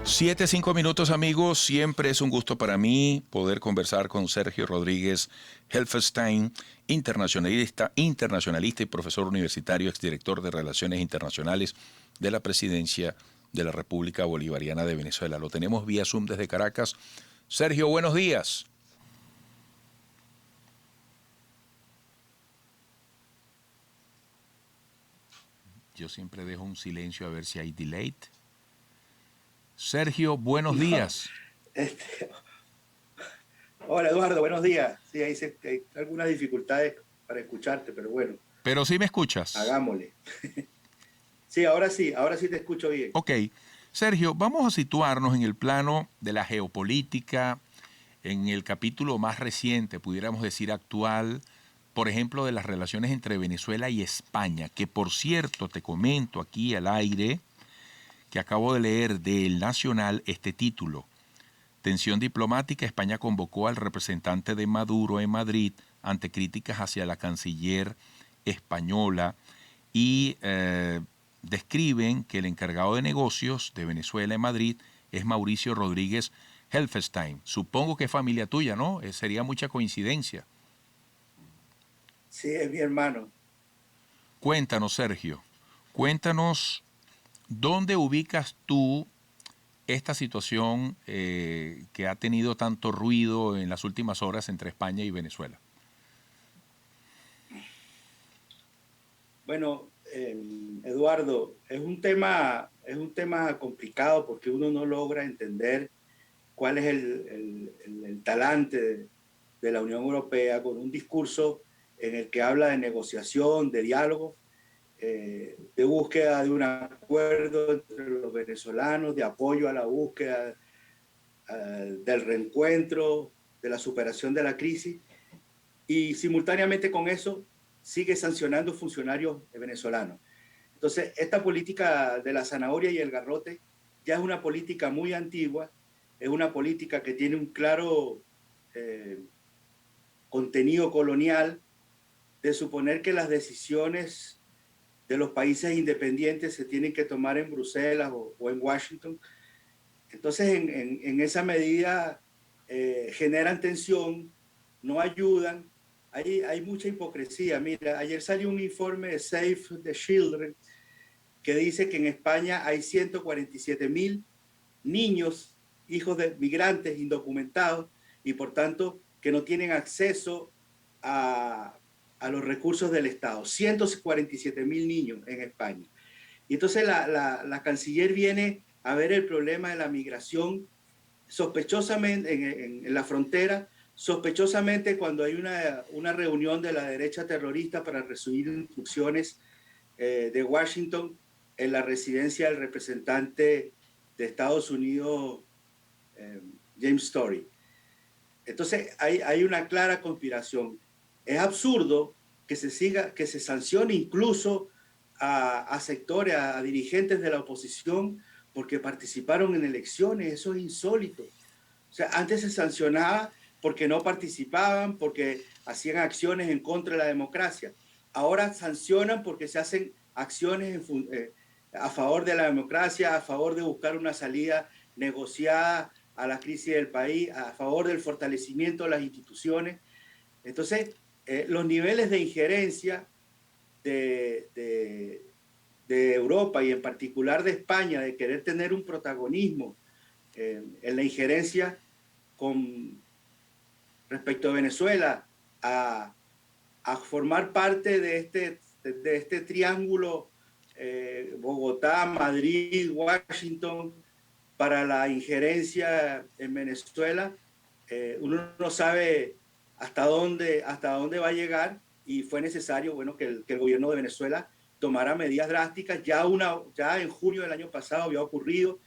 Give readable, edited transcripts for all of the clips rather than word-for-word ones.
7, 5 minutos, amigos. Siempre es un gusto para mí poder conversar con Sergio Rodríguez Helfenstein, internacionalista y profesor universitario, exdirector de Relaciones Internacionales de la Presidencia de la República Bolivariana de Venezuela. Lo tenemos vía Zoom desde Caracas. Sergio, buenos días. Yo siempre dejo un silencio a ver si hay delay. Sergio, buenos No, días. este, hola Eduardo, buenos días. Sí, hay algunas dificultades para escucharte, pero bueno, Pero sí me escuchas. hagámosle. Sí, ahora sí te escucho bien. Ok, Sergio, vamos a situarnos en el plano de la geopolítica, en el capítulo más reciente, pudiéramos decir actual, por ejemplo, de las relaciones entre Venezuela y España, que por cierto, te comento aquí al aire, que acabo de leer del Nacional este título. Tensión diplomática, España convocó al representante de Maduro en Madrid ante críticas hacia la canciller española y describen que el encargado de negocios de Venezuela en Madrid es Mauricio Rodríguez Helfenstein. Supongo que es familia tuya, ¿no? Sería mucha coincidencia. Sí, es mi hermano. Cuéntanos, Sergio, cuéntanos dónde ubicas tú esta situación que ha tenido tanto ruido en las últimas horas entre España y Venezuela. Bueno, Eduardo, es un tema complicado porque uno no logra entender cuál es el talante de la Unión Europea con un discurso en el que habla de negociación, de diálogo, de búsqueda de un acuerdo entre los venezolanos, de apoyo a la búsqueda del reencuentro, de la superación de la crisis, y simultáneamente con eso sigue sancionando funcionarios venezolanos. Entonces, esta política de la zanahoria y el garrote ya es una política muy antigua, es una política que tiene un claro eh, contenido colonial de suponer que las decisiones de los países independientes se tienen que tomar en Bruselas o en Washington. Entonces, en esa medida, generan tensión, no ayudan, hay mucha hipocresía. Mira, ayer salió un informe de Save the Children que dice que en España hay 147.000 niños, hijos de migrantes indocumentados, y por tanto que no tienen acceso a los recursos del Estado. 147.000 niños en España. Y entonces la canciller viene a ver el problema de la migración sospechosamente en la frontera, sospechosamente cuando hay una reunión de la derecha terrorista para recibir instrucciones de Washington en la residencia del representante de Estados Unidos, James Story. Entonces hay una clara conspiración. Es absurdo que que se sancione incluso a sectores, a dirigentes de la oposición porque participaron en elecciones. Eso es insólito. O sea, antes se sancionaba porque no participaban, porque hacían acciones en contra de la democracia. Ahora sancionan porque se hacen acciones a favor de la democracia, a favor de buscar una salida negociada a la crisis del país, a favor del fortalecimiento de las instituciones. Entonces, los niveles de injerencia de, de, de Europa y en particular de España, de querer tener un protagonismo en la injerencia con respecto a Venezuela, a, a formar parte de este triángulo Bogotá, Madrid, Washington para la injerencia en Venezuela. Uno no sabe hasta dónde va a llegar y fue necesario, bueno, que el gobierno de Venezuela tomara medidas drásticas. Ya en junio del año pasado había ocurrido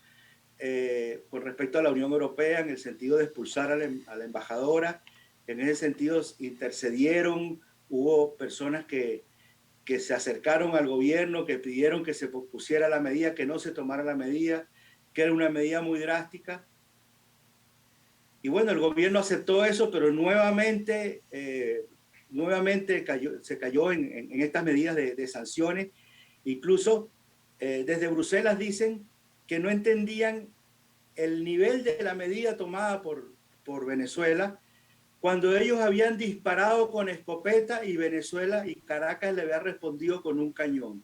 con respecto a la Unión Europea en el sentido de expulsar a la embajadora. En ese sentido intercedieron, hubo personas que se acercaron al gobierno, que pidieron que se pospusiera la medida, que no se tomara la medida, que era una medida muy drástica. Y bueno, el gobierno aceptó eso, pero nuevamente se cayó en estas medidas de sanciones. Incluso desde Bruselas dicen que no entendían el nivel de la medida tomada por Venezuela cuando ellos habían disparado con escopeta y Venezuela y Caracas le había respondido con un cañón.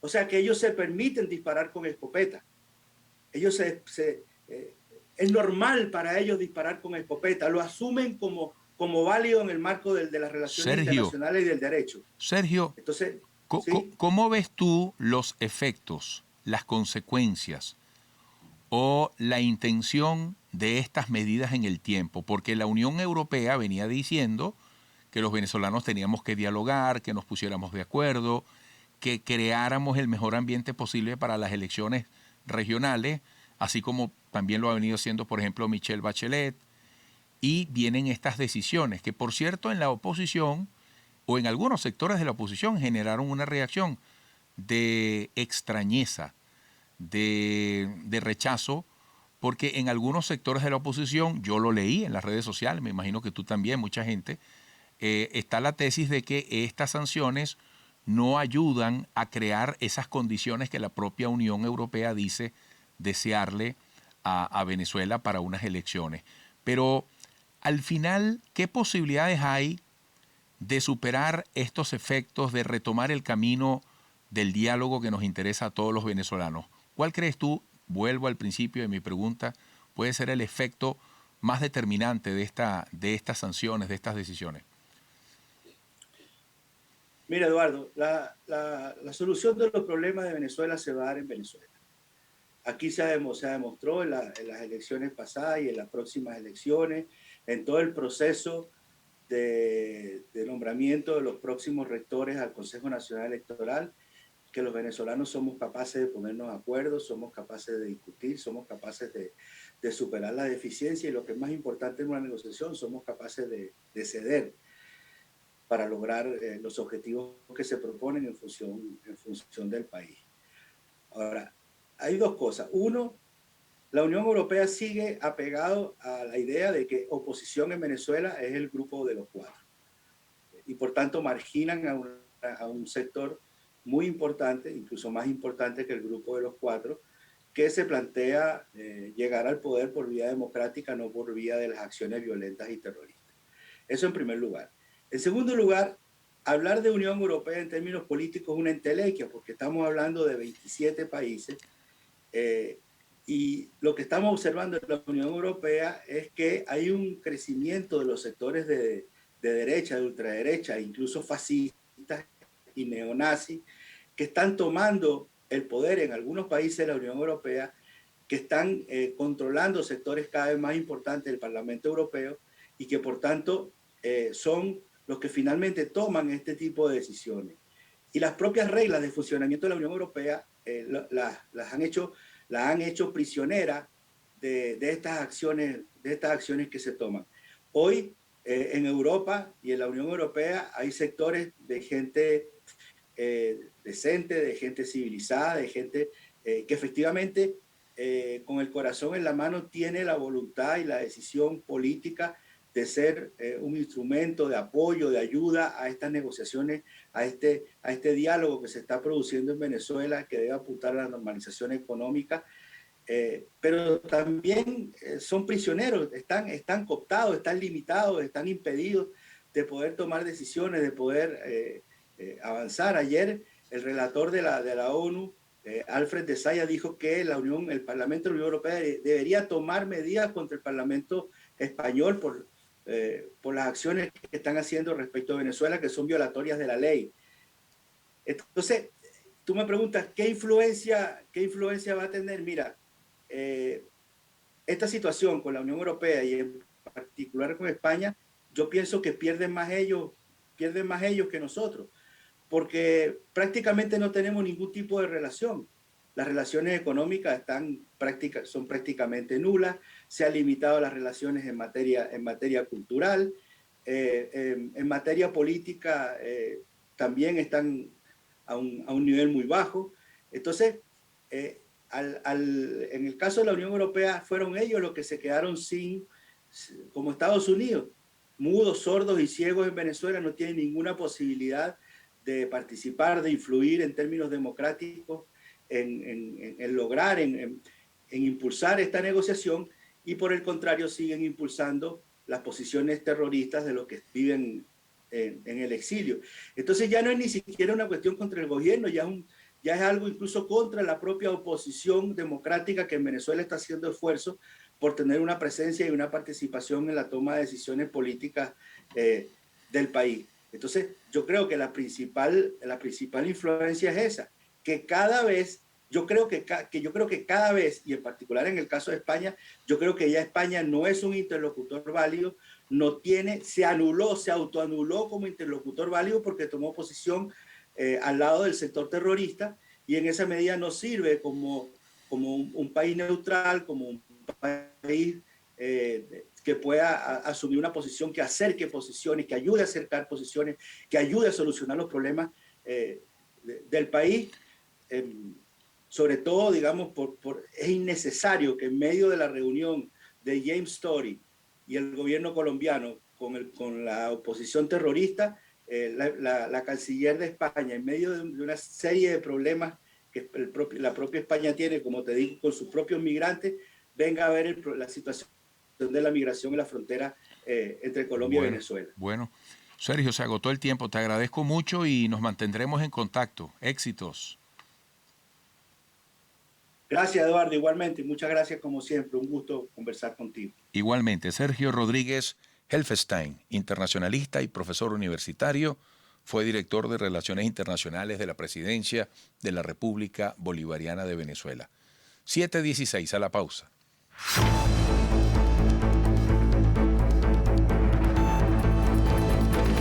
O sea que ellos se permiten disparar con escopeta. Ellos es normal para ellos disparar con escopeta, lo asumen como válido en el marco de las relaciones Sergio, internacionales y del derecho. Sergio, Entonces, ¿sí? ¿cómo ves tú los efectos, las consecuencias o la intención de estas medidas en el tiempo? Porque la Unión Europea venía diciendo que los venezolanos teníamos que dialogar, que nos pusiéramos de acuerdo, que creáramos el mejor ambiente posible para las elecciones regionales, así como también lo ha venido haciendo, por ejemplo, Michelle Bachelet, y vienen estas decisiones, que por cierto en la oposición o en algunos sectores de la oposición generaron una reacción de extrañeza, de rechazo, porque en algunos sectores de la oposición, yo lo leí en las redes sociales, me imagino que tú también, mucha gente, está la tesis de que estas sanciones no ayudan a crear esas condiciones que la propia Unión Europea dice desearle a Venezuela para unas elecciones. Pero al final, ¿qué posibilidades hay de superar estos efectos, de retomar el camino del diálogo que nos interesa a todos los venezolanos? ¿Cuál crees tú, vuelvo al principio de mi pregunta, puede ser el efecto más determinante de estas sanciones, de estas decisiones? Mira, Eduardo, la solución de los problemas de Venezuela se va a dar en Venezuela. Aquí se demostró en las elecciones pasadas y en las próximas elecciones, en todo el proceso de nombramiento de los próximos rectores al Consejo Nacional Electoral, que los venezolanos somos capaces de ponernos de acuerdo, somos capaces de discutir, somos capaces de superar la deficiencia y lo que es más importante en una negociación, somos capaces de ceder para lograr los objetivos que se proponen en función del país. Ahora, hay dos cosas. Uno, la Unión Europea sigue apegado a la idea de que oposición en Venezuela es el grupo de los cuatro y por tanto marginan a un sector muy importante, incluso más importante que el grupo de los cuatro, que se plantea llegar al poder por vía democrática, no por vía de las acciones violentas y terroristas. Eso en primer lugar. En segundo lugar, hablar de Unión Europea en términos políticos es una entelequia, porque estamos hablando de 27 países y lo que estamos observando en la Unión Europea es que hay un crecimiento de los sectores de derecha, de ultraderecha, incluso fascistas y neonazis, que están tomando el poder en algunos países de la Unión Europea, que están controlando sectores cada vez más importantes del Parlamento Europeo y que por tanto son los que finalmente toman este tipo de decisiones. Y las propias reglas de funcionamiento de la Unión Europea las han hecho prisioneras de estas acciones que se toman. Hoy en Europa y en la Unión Europea hay sectores de gente decente, de gente civilizada, de gente que efectivamente con el corazón en la mano tiene la voluntad y la decisión política de ser un instrumento de apoyo, de ayuda a estas negociaciones, a este diálogo que se está produciendo en Venezuela, que debe apuntar a la normalización económica, pero también son prisioneros, están cooptados, están limitados, están impedidos de poder tomar decisiones, de poder avanzar. Ayer el relator de la ONU, Alfred de Saya, dijo que el Parlamento de la Unión Europea debería tomar medidas contra el Parlamento español por las acciones que están haciendo respecto a Venezuela, que son violatorias de la ley. Entonces, tú me preguntas, ¿qué influencia va a tener? Mira, esta situación con la Unión Europea y en particular con España, yo pienso que pierden más ellos que nosotros, porque prácticamente no tenemos ningún tipo de relación. Las relaciones económicas son prácticamente nulas, se han limitado las relaciones en materia cultural, en materia política también están a un nivel muy bajo. Entonces, en el caso de la Unión Europea, fueron ellos los que se quedaron como Estados Unidos, mudos, sordos y ciegos en Venezuela, no tienen ninguna posibilidad de participar, de influir en términos democráticos, en lograr, en impulsar esta negociación y por el contrario siguen impulsando las posiciones terroristas de los que viven en el exilio. Entonces ya no es ni siquiera una cuestión contra el gobierno, ya es algo incluso contra la propia oposición democrática que en Venezuela está haciendo esfuerzos por tener una presencia y una participación en la toma de decisiones políticas del país. Entonces yo creo que la principal influencia es esa, que cada vez yo creo que cada vez, y en particular en el caso de España, yo creo que ya España no es un interlocutor válido, se autoanuló como interlocutor válido porque tomó posición al lado del sector terrorista y en esa medida no sirve como un país neutral, como un país que pueda asumir una posición que acerque posiciones, que ayude a acercar posiciones, que ayude a solucionar los problemas del país. Sobre todo, digamos, es innecesario que en medio de la reunión de James Story y el gobierno colombiano con la oposición terrorista, la canciller de España, en medio de una serie de problemas que la propia España tiene, como te digo, con sus propios migrantes, venga a ver la situación de la migración en la frontera entre Colombia y Venezuela. Bueno, Sergio, se agotó el tiempo. Te agradezco mucho y nos mantendremos en contacto. Éxitos. Gracias, Eduardo, igualmente. Muchas gracias, como siempre. Un gusto conversar contigo. Igualmente, Sergio Rodríguez Helfestein, internacionalista y profesor universitario, fue director de Relaciones Internacionales de la Presidencia de la República Bolivariana de Venezuela. 7:16, a la pausa.